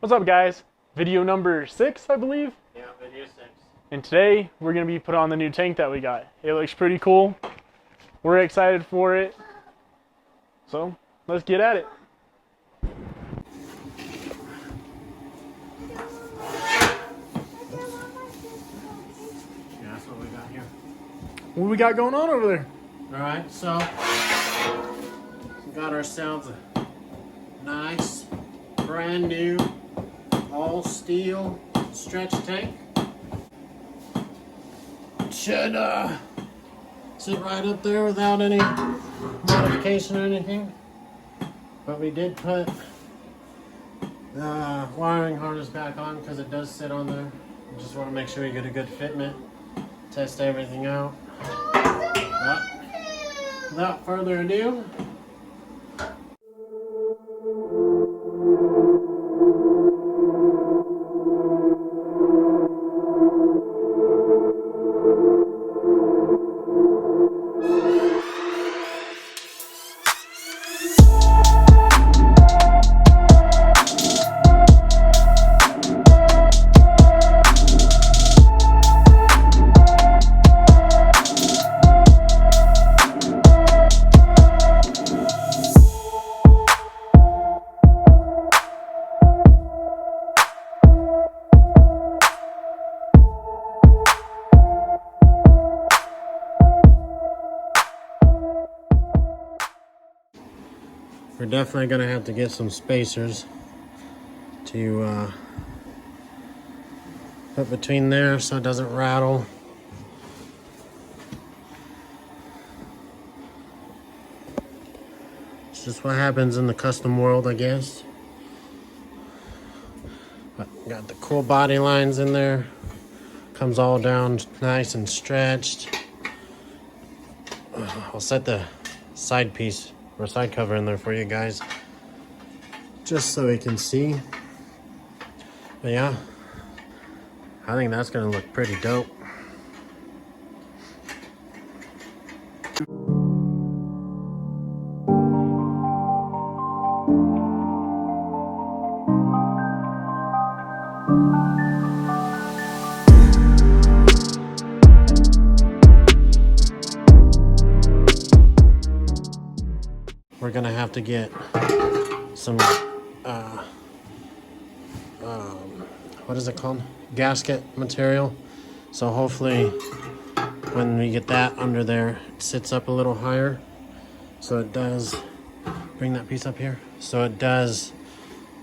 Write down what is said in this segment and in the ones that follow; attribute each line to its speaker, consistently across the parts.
Speaker 1: What's up, guys? Video number 6, I believe.
Speaker 2: Yeah, video 6.
Speaker 1: And today we're gonna be putting on the new tank that we got. It looks pretty cool. We're excited for it. So let's get at it.
Speaker 2: Yeah, that's what we got here.
Speaker 1: What we got going on over there?
Speaker 2: Alright, so we got ourselves a nice, brand new, all steel stretch tank. Should sit right up there without any modification or anything. But we did put the wiring harness back on because it does sit on there. We just want to make sure you get a good fitment, test everything out. But without further ado, we're definitely going to have to get some spacers to put between there so it doesn't rattle. It's just what happens in the custom world, I guess. But got the cool body lines in there. Comes all down nice and stretched. I'll set the side piece or side cover in there for you guys, just so we can see. But yeah, I think that's gonna look pretty dope. We're gonna have to get some what is it called? Gasket material. So hopefully when we get that under there, it sits up a little higher. So it does, bring that piece up here. So it does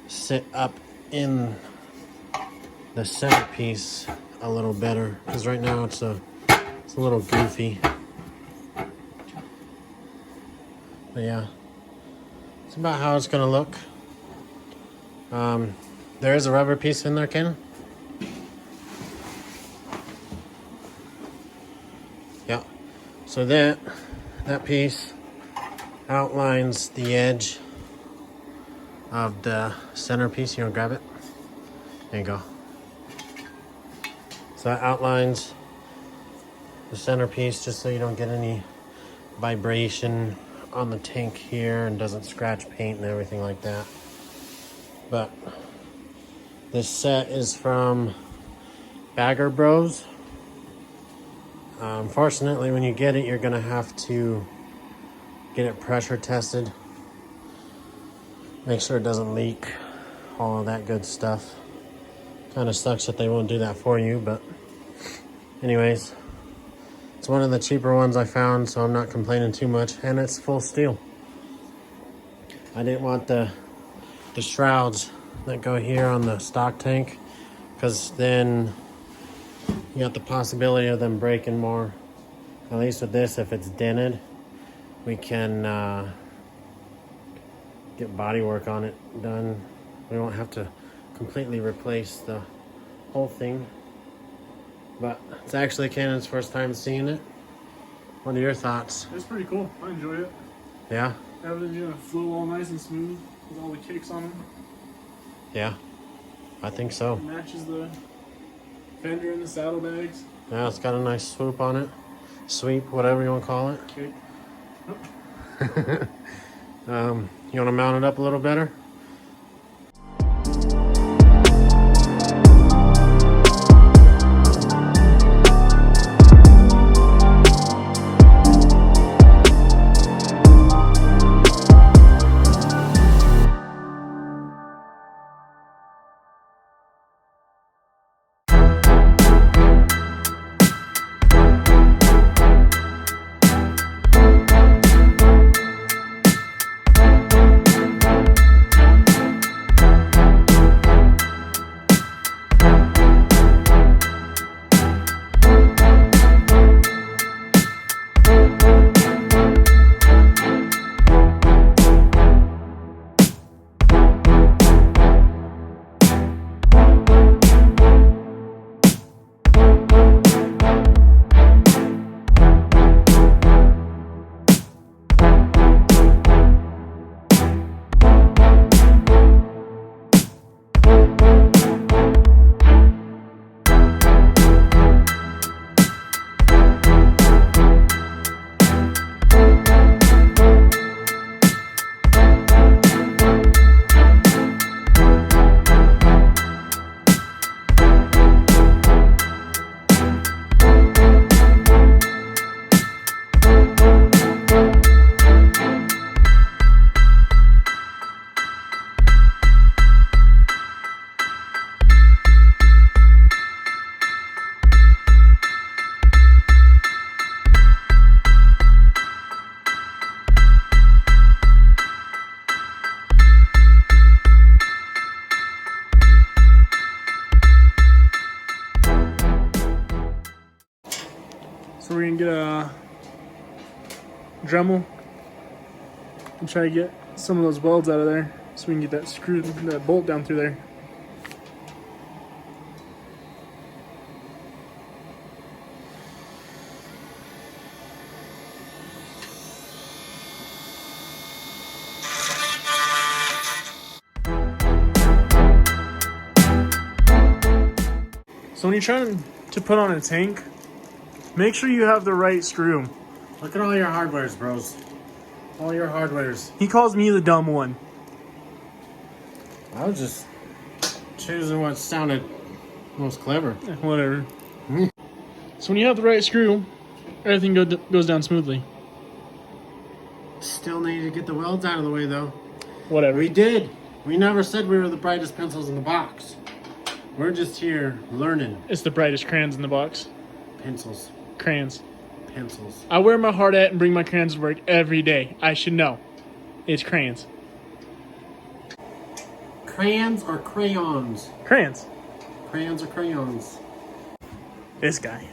Speaker 2: sit up in the centerpiece a little better. Because right now it's a little goofy. But yeah, it's about how it's gonna look. There is a rubber piece in there, Cainan. Yeah. So that piece outlines the edge of the centerpiece. You want to grab it? There you go. So that outlines the centerpiece just so you don't get any vibration on the tank here and doesn't scratch paint and everything like that. But this set is from Bagger Bros. Unfortunately, when you get it, you're gonna have to get it pressure tested. Make sure it doesn't leak, all of that good stuff. Kind of sucks that they won't do that for you, but anyways, it's one of the cheaper ones I found, so I'm not complaining too much, and it's full steel. I didn't want the shrouds that go here on the stock tank, because then you got the possibility of them breaking more. At least with this, if it's dented, we can get body work on it done. We won't have to completely replace the whole thing. But it's actually Cainan's first time seeing it. What are your thoughts?
Speaker 1: It's pretty cool. I enjoy it.
Speaker 2: Yeah?
Speaker 1: Everything's gonna flow all nice and smooth with all the kicks on them.
Speaker 2: Yeah, I think so.
Speaker 1: It matches the fender and the saddlebags.
Speaker 2: Yeah, it's got a nice swoop on it. Sweep, whatever you want to call it.
Speaker 1: Okay.
Speaker 2: You want to mount it up a little better?
Speaker 1: Dremel and try to get some of those welds out of there so we can get that screw, that bolt down through there. So when you're trying to put on a tank, make sure you have the right screw.
Speaker 2: Look at all your hardwares, bros. All your hardwares.
Speaker 1: He calls me the dumb one.
Speaker 2: I was just choosing what sounded most clever.
Speaker 1: Whatever. So when you have the right screw, everything goes down smoothly.
Speaker 2: Still need to get the welds out of the way, though.
Speaker 1: Whatever.
Speaker 2: We did. We never said we were the brightest pencils in the box. We're just here learning.
Speaker 1: It's the brightest crayons in the box.
Speaker 2: Pencils.
Speaker 1: Crayons.
Speaker 2: Pencils.
Speaker 1: I wear my hard hat and bring my crayons to work every day. I should know. It's crayons.
Speaker 2: Crayons or crayons?
Speaker 1: Crayons.
Speaker 2: Crayons or crayons?
Speaker 1: This guy.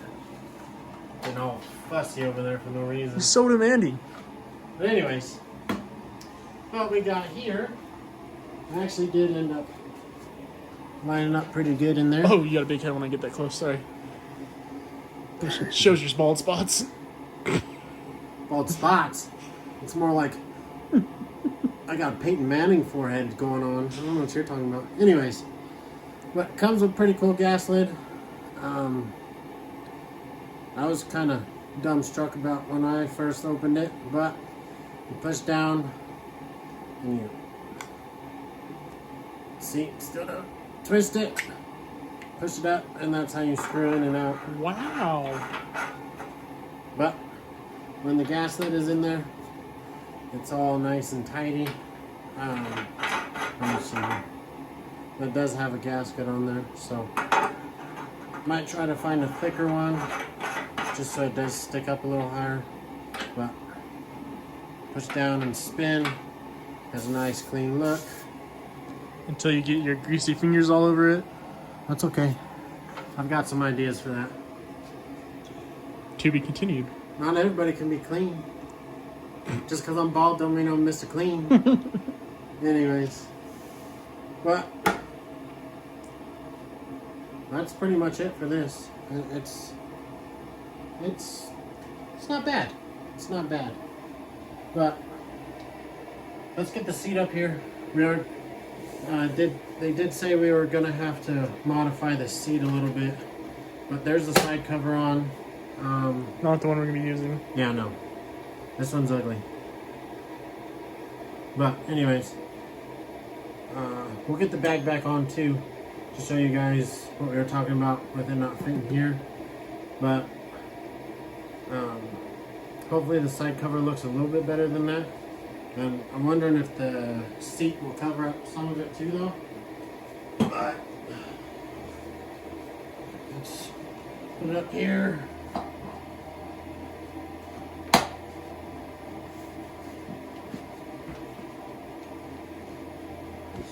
Speaker 2: Getting all fussy over there for no reason.
Speaker 1: He's so demanding.
Speaker 2: But anyways, what we got here actually did end up lining up pretty good in there.
Speaker 1: Oh, you got a big head when I get that close. Sorry. Shows your bald spots.
Speaker 2: Bald spots. It's more like I got a Peyton Manning forehead going on. I don't know what you're talking about. Anyways, but it comes with pretty cool gas lid. I was kind of dumbstruck about when I first opened it, but you push down and you see, still don't twist it, push it up, and that's how you screw in and out.
Speaker 1: Wow.
Speaker 2: But when the gas lid is in there, it's all nice and tidy. Let me see here. That does have a gasket on there, so might try to find a thicker one just so it does stick up a little higher. But push down and spin, has a nice clean look.
Speaker 1: Until you get your greasy fingers all over it.
Speaker 2: That's okay. I've got some ideas for that.
Speaker 1: To be continued.
Speaker 2: Not everybody can be clean. Just because I'm bald don't mean I'm Mr. Clean. Anyways. But that's pretty much it for this. It's not bad. It's not bad. But let's get the seat up here. They did say we were gonna have to modify the seat a little bit, but there's the side cover on.
Speaker 1: Not the one we're gonna be using.
Speaker 2: Yeah, no. This one's ugly. But anyways, we'll get the bag back on too, to show you guys what we were talking about with it not fitting here. But hopefully the side cover looks a little bit better than that. And I'm wondering if the seat will cover up some of it too, though. But let's put it up here.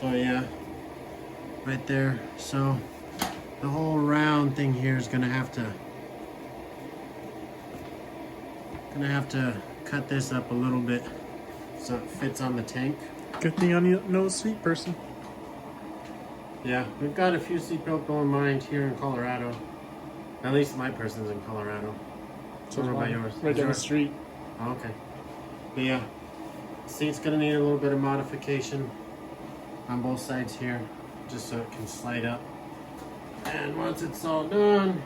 Speaker 2: So yeah, right there. So the whole round thing here is gonna have to cut this up a little bit so it fits on the tank.
Speaker 1: Good thing I know a seat person.
Speaker 2: Yeah, we've got a few seatbelt on mine here in Colorado. At least my person's in Colorado.
Speaker 1: So
Speaker 2: I don't know about yours.
Speaker 1: Right
Speaker 2: Is
Speaker 1: down the
Speaker 2: yours?
Speaker 1: street.
Speaker 2: Oh, okay. But yeah, seat's gonna need a little bit of modification on both sides here, just so it can slide up. And once it's all done,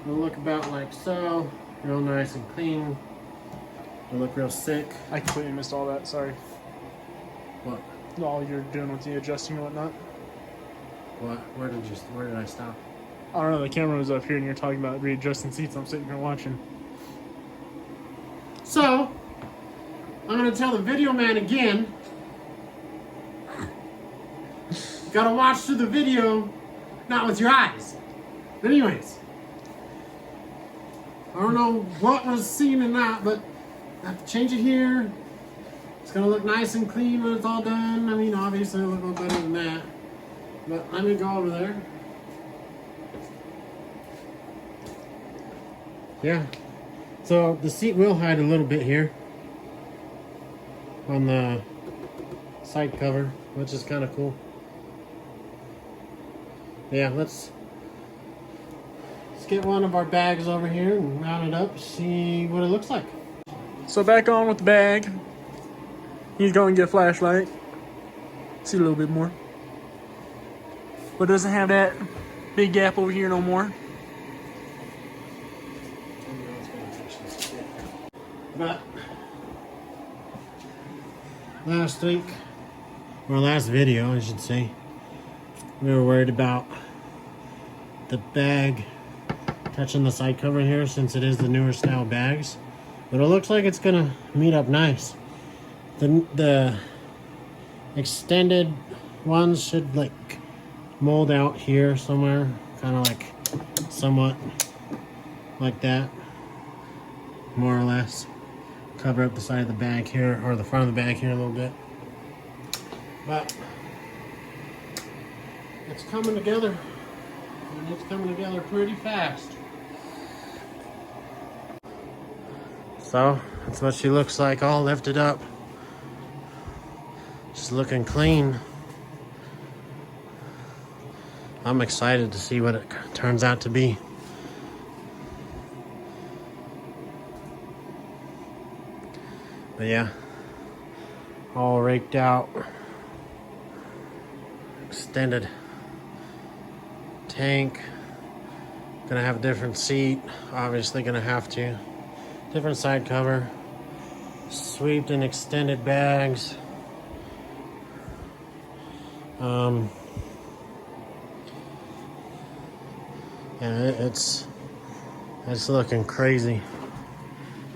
Speaker 2: it'll look about like so, real nice and clean. It'll look real sick.
Speaker 1: I completely missed all that. Sorry.
Speaker 2: What?
Speaker 1: All you're doing with the adjusting and whatnot.
Speaker 2: What? Where did I stop?
Speaker 1: I don't know. The camera was up here, and you're talking about readjusting seats. I'm sitting here watching.
Speaker 2: So, I'm gonna tell the video man again. You gotta watch through the video, not with your eyes. But anyways, I don't know what was seen in that, but I have to change it here. It's gonna look nice and clean when it's all done. I mean, obviously it'll look a little better than that. But let me go over there. Yeah. So the seat will hide a little bit here on the side cover, which is kind of cool. Yeah, let's get one of our bags over here and mount it up, see what it looks like.
Speaker 1: So back on with the bag. He's going to get a flashlight. See a little bit more. But doesn't have that big gap over here no more.
Speaker 2: But last week, or last video I should say, we were worried about the bag touching the side cover here since it is the newer style bags. But it looks like it's gonna meet up nice. The extended ones should like mold out here somewhere, kind of like somewhat like that, more or less. Cover up the side of the bag here, or the front of the bag here a little bit. But it's coming together, and it's coming together pretty fast. So that's what she looks like, all lifted up. She's looking clean. I'm excited to see what it turns out to be. But yeah, all raked out, extended tank. Gonna have a different seat, obviously gonna have to. Different side cover, sweeped and extended bags. Yeah, it's looking crazy.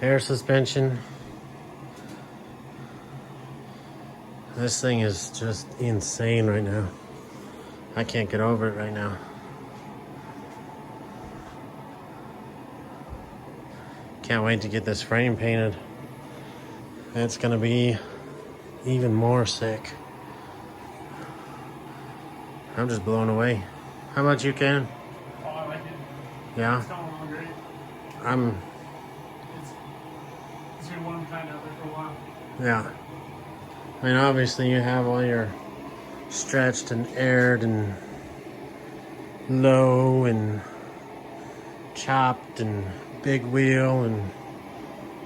Speaker 2: Air suspension. This thing is just insane right now. I can't get over it right now. Can't wait to get this frame painted. It's gonna be even more sick. I'm just blown away. How about you, Ken?
Speaker 1: Oh, I like it.
Speaker 2: Yeah?
Speaker 1: It's going along great. It's been one kind out there for a while.
Speaker 2: Yeah. I mean, obviously you have all your stretched and aired and low and chopped and big wheel and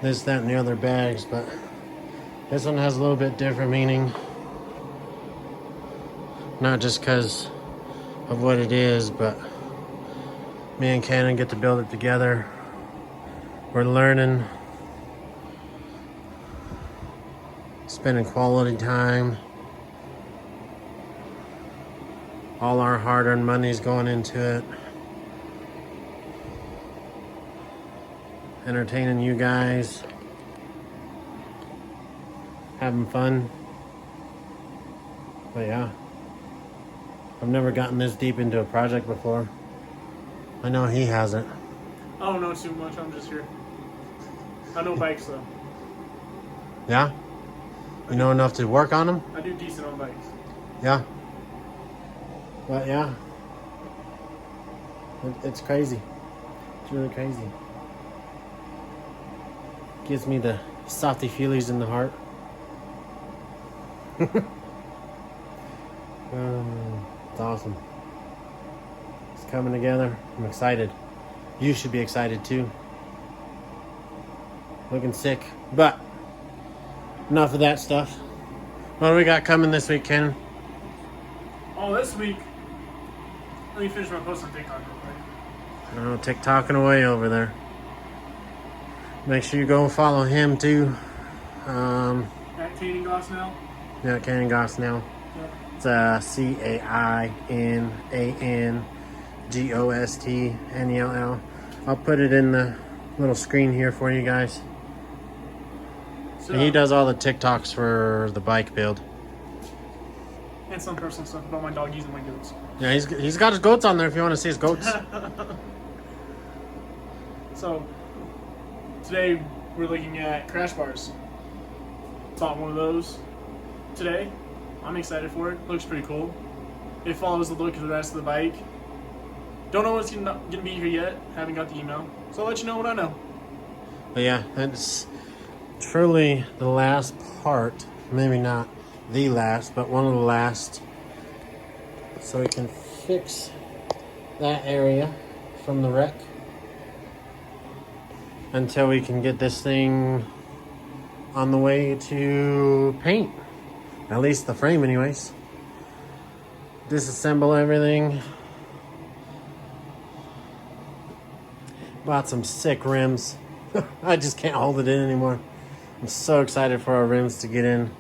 Speaker 2: this, that, and the other bags, but this one has a little bit different meaning. Not just because of what it is, but me and Cainan get to build it together. We're learning, spending quality time. All our hard-earned money's going into it. Entertaining you guys. Having fun. But yeah. I've never gotten this deep into a project before. I know he hasn't.
Speaker 1: I don't know too much, I'm just here. I know bikes though.
Speaker 2: Yeah? You know enough to work on them?
Speaker 1: I do decent on bikes.
Speaker 2: Yeah. But yeah. It's crazy. It's really crazy. Gives me the softy feelies in the heart. It's awesome. It's coming together. I'm excited. You should be excited too. Looking sick. But enough of that stuff. What do we got coming this week, Ken?
Speaker 1: Oh, this week, let me finish my post on TikTok real quick.
Speaker 2: Oh, TikToking away over there. Make sure you go follow him too.
Speaker 1: At Cainan now.
Speaker 2: Yeah, Cainan now.
Speaker 1: Yep.
Speaker 2: It's CAINANGOSTNELL. I'll put it in the little screen here for you guys.
Speaker 1: So,
Speaker 2: He does all the TikToks for the bike build.
Speaker 1: and some personal stuff about my doggies and my goats.
Speaker 2: Yeah, he's got his goats on there if you want to see his goats.
Speaker 1: So, today we're looking at crash bars. Bought one of those today. I'm excited for it. Looks pretty cool. It follows the look of the rest of the bike. Don't know what's gonna be here yet. Haven't got the email. So I'll let you know what I know.
Speaker 2: But yeah, that's truly the last part. Maybe not the last, but one of the last. So we can fix that area from the wreck until we can get this thing on the way to paint. At least the frame anyways. Disassemble everything. Bought some sick rims. I just can't hold it in anymore. I'm so excited for our rims to get in.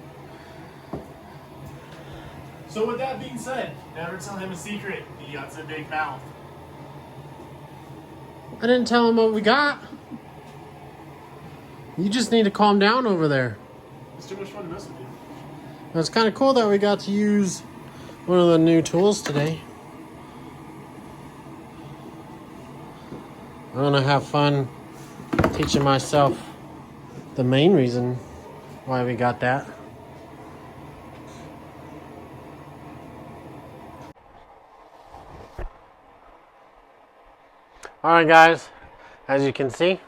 Speaker 1: So with that being said, never tell him a secret. He got a big mouth.
Speaker 2: I didn't tell him what we got. You just need to calm down over there.
Speaker 1: It's too much fun to mess with you.
Speaker 2: It's kind of cool that we got to use one of the new tools today. I'm gonna have fun teaching myself the main reason why we got that. Alright guys, as you can see,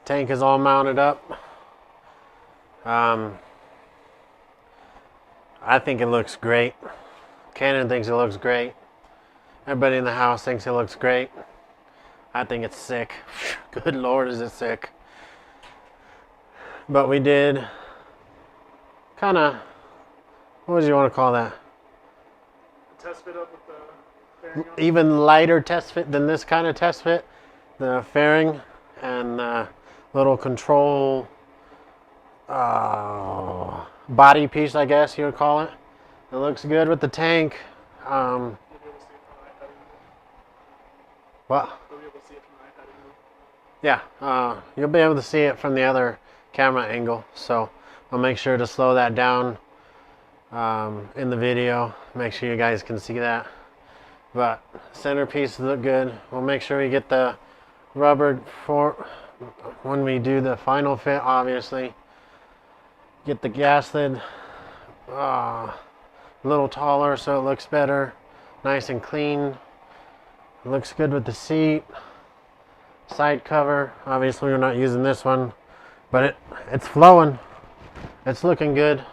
Speaker 2: tank is all mounted up. I think it looks great. Cainan thinks it looks great. Everybody in the house thinks it looks great. I think it's sick. Good Lord, is it sick. But we did kind of, what do you want to call that?
Speaker 1: Test fit up with the fairing on.
Speaker 2: Even lighter test fit than this kind of test fit. The fairing and the little control body piece, I guess you would call it. It looks good with the tank. What?
Speaker 1: You'll be able to see it from the iPad angle.
Speaker 2: Yeah, you'll be able to see it from the other camera angle. So I'll make sure to slow that down in the video. Make sure you guys can see that. But centerpieces look good. We'll make sure we get the rubber for when we do the final fit, obviously. Get the gas lid a little taller so it looks better. Nice and clean. It looks good with the seat. Side cover. Obviously we're not using this one, but it's flowing. It's looking good.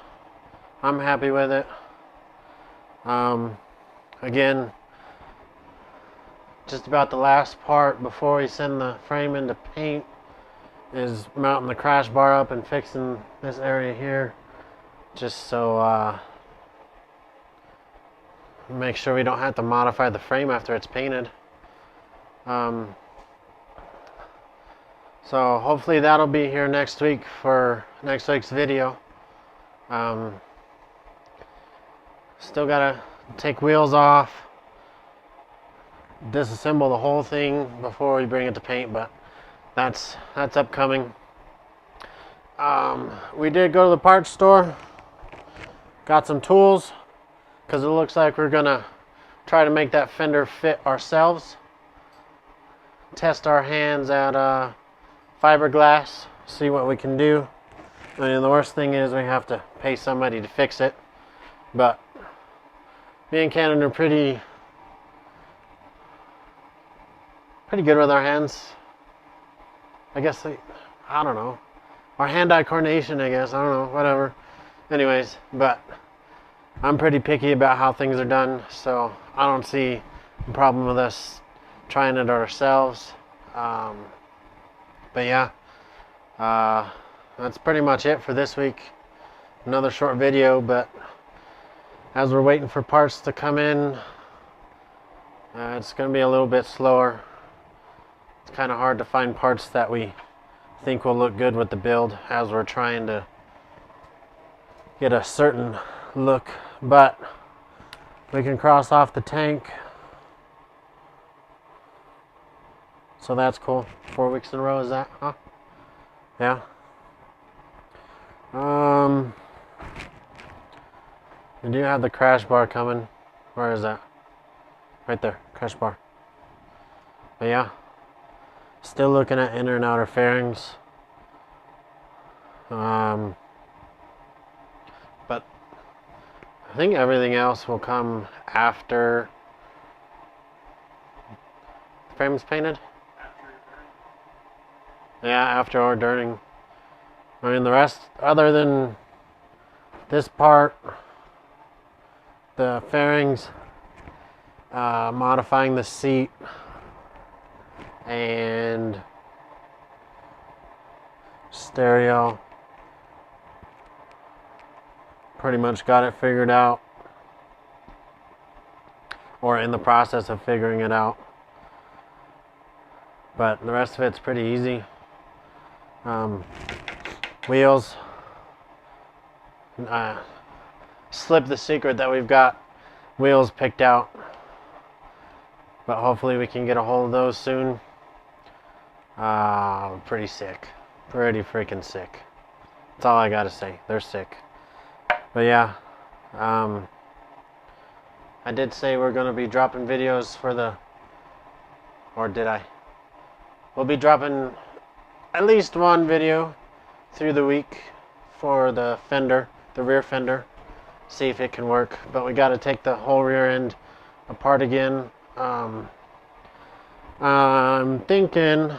Speaker 2: I'm happy with it. Again, just about the last part before we send the frame into paint is mounting the crash bar up and fixing this area here, just so make sure we don't have to modify the frame after it's painted. So hopefully that'll be here next week for next week's video. Still gotta take wheels off, disassemble the whole thing before we bring it to paint, but that's upcoming. We did go to the parts store, got some tools, because it looks like we're gonna try to make that fender fit ourselves. Test our hands at fiberglass, see what we can do. I mean, the worst thing is we have to pay somebody to fix it, but me and Cainan are pretty good with our hands. I guess, I don't know. Our hand-eye coordination, I guess. I don't know, whatever. Anyways, but I'm pretty picky about how things are done, so I don't see a problem with us trying it ourselves. But yeah, that's pretty much it for this week. Another short video, but as we're waiting for parts to come in, it's going to be a little bit slower. It's kind of hard to find parts that we think will look good with the build as we're trying to get a certain look, but we can cross off the tank, so that's cool. 4 weeks in a row, is that, huh? Yeah. We do have the crash bar coming. Where is that? Right there, crash bar. But yeah, still looking at inner and outer fairings. But I think everything else will come after the frame is painted. Yeah, after or during. I mean, the rest, other than this part, the fairings, modifying the seat, and stereo, pretty much got it figured out, or in the process of figuring it out. But the rest of it's pretty easy. Wheels, slip the secret that we've got wheels picked out, but hopefully we can get a hold of those soon. Pretty sick, pretty freaking sick. That's all I gotta say. They're sick. But yeah, I did say we're gonna be dropping videos for the, or did I? We'll be dropping at least one video through the week for the fender, the rear fender, see if it can work. But we got to take the whole rear end apart again. I'm thinking,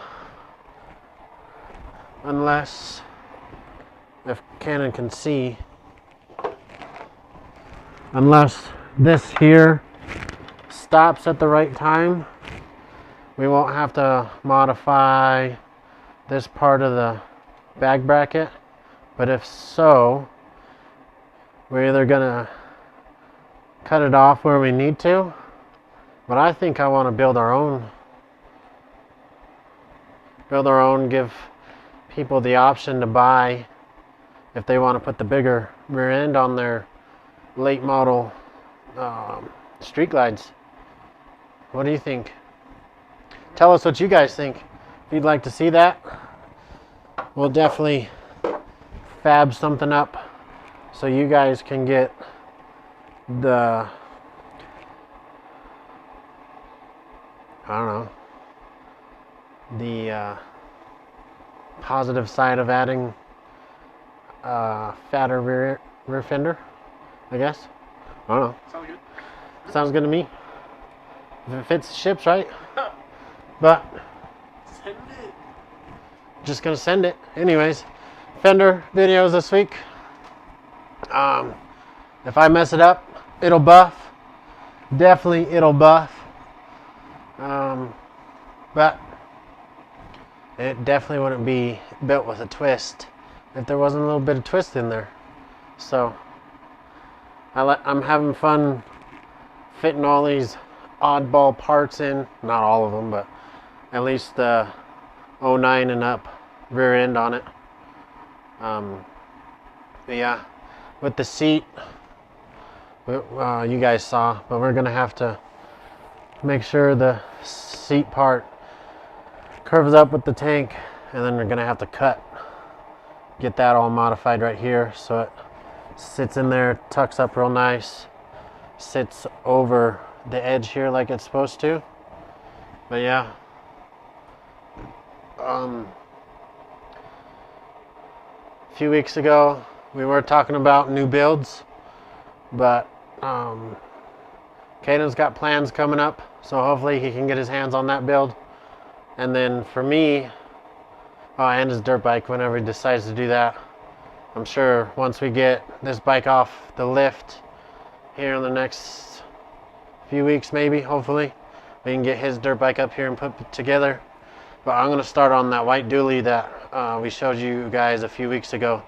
Speaker 2: unless, if Cainan can see, unless this here stops at the right time, we won't have to modify this part of the bag bracket. But if so, we're either gonna cut it off where we need to, but I think I want to build our own, give people the option to buy if they want to put the bigger rear end on their late model street glides. What do you think? Tell us what you guys think. If you'd like to see that, we'll definitely fab something up so you guys can get the, I don't know, the positive side of adding fatter rear fender, I guess. I don't know.
Speaker 1: Sounds good.
Speaker 2: Sounds good to me. If it fits the ships, right? But
Speaker 1: Send it.
Speaker 2: just gonna send it. Anyways, fender videos this week. If I mess it up, it'll buff. Definitely it'll buff. But it definitely wouldn't be built with a twist if there wasn't a little bit of twist in there. So I'm having fun fitting all these oddball parts in. Not all of them, but at least the 09 and up rear end on it. But yeah, with the seat, you guys saw, but we're gonna have to make sure the seat part curves up with the tank, and then we're gonna have to get that all modified right here so it sits in there, tucks up real nice, sits over the edge here like it's supposed to. But yeah, a few weeks ago we were talking about new builds, but Caden's got plans coming up, so hopefully he can get his hands on that build. And then for me, and his dirt bike whenever he decides to do that. I'm sure once we get this bike off the lift here in the next few weeks, maybe, hopefully, we can get his dirt bike up here and put it together. But I'm going to start on that white dually that we showed you guys a few weeks ago.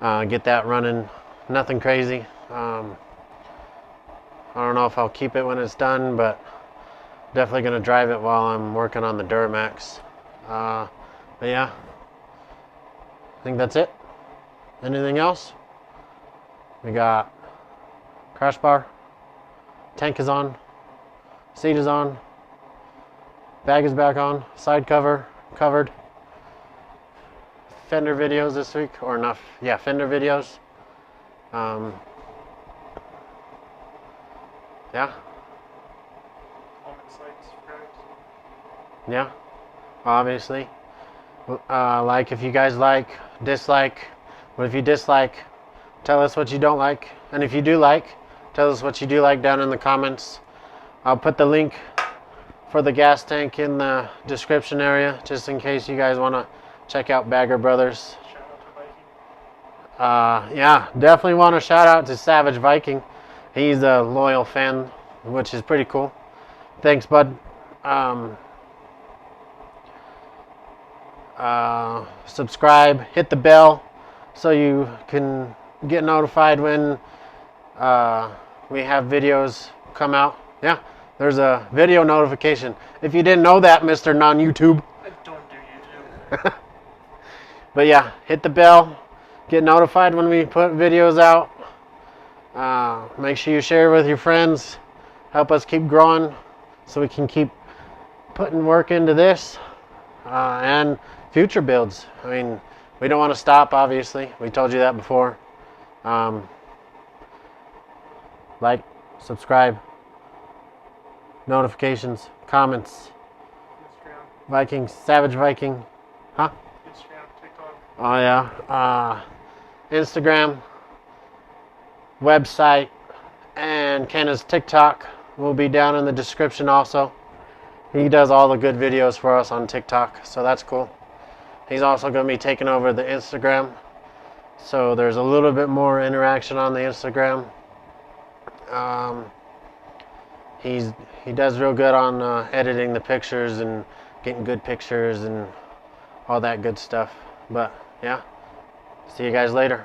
Speaker 2: Get that running. Nothing crazy. I don't know if I'll keep it when it's done, but definitely going to drive it while I'm working on the Duramax. But yeah, I think that's it. Anything else? We got crash bar, tank is on, seat is on, bag is back on, side cover covered. Fender videos this week, or enough, yeah, fender videos. Yeah. Yeah, obviously. Like if you guys like, dislike. But if you dislike, tell us what you don't like. And if you do like, tell us what you do like down in the comments. I'll put the link for the gas tank in the description area just in case you guys want to check out Bagger Brothers.
Speaker 1: Shout out to Viking.
Speaker 2: Yeah, definitely want to shout out to Savage Viking. He's a loyal fan, which is pretty cool. Thanks, bud. Subscribe, hit the bell so you can get notified when we have videos come out. Yeah, there's a video notification. If you didn't know that, Mr. Non-YouTube.
Speaker 1: I don't do YouTube.
Speaker 2: But yeah, hit the bell, get notified when we put videos out. Make sure you share with your friends. Help us keep growing so we can keep putting work into this and future builds. I mean, we don't want to stop, obviously. We told you that before. Like, subscribe, notifications, comments.
Speaker 1: Instagram.
Speaker 2: Viking, Savage Viking. Huh?
Speaker 1: Instagram, TikTok.
Speaker 2: Oh, yeah. Instagram, website, and Cainan TikTok will be down in the description also. He does all the good videos for us on TikTok, so that's cool. He's also going to be taking over the Instagram, so there's a little bit more interaction on the Instagram. He does real good on editing the pictures and getting good pictures and all that good stuff. But yeah, see you guys later.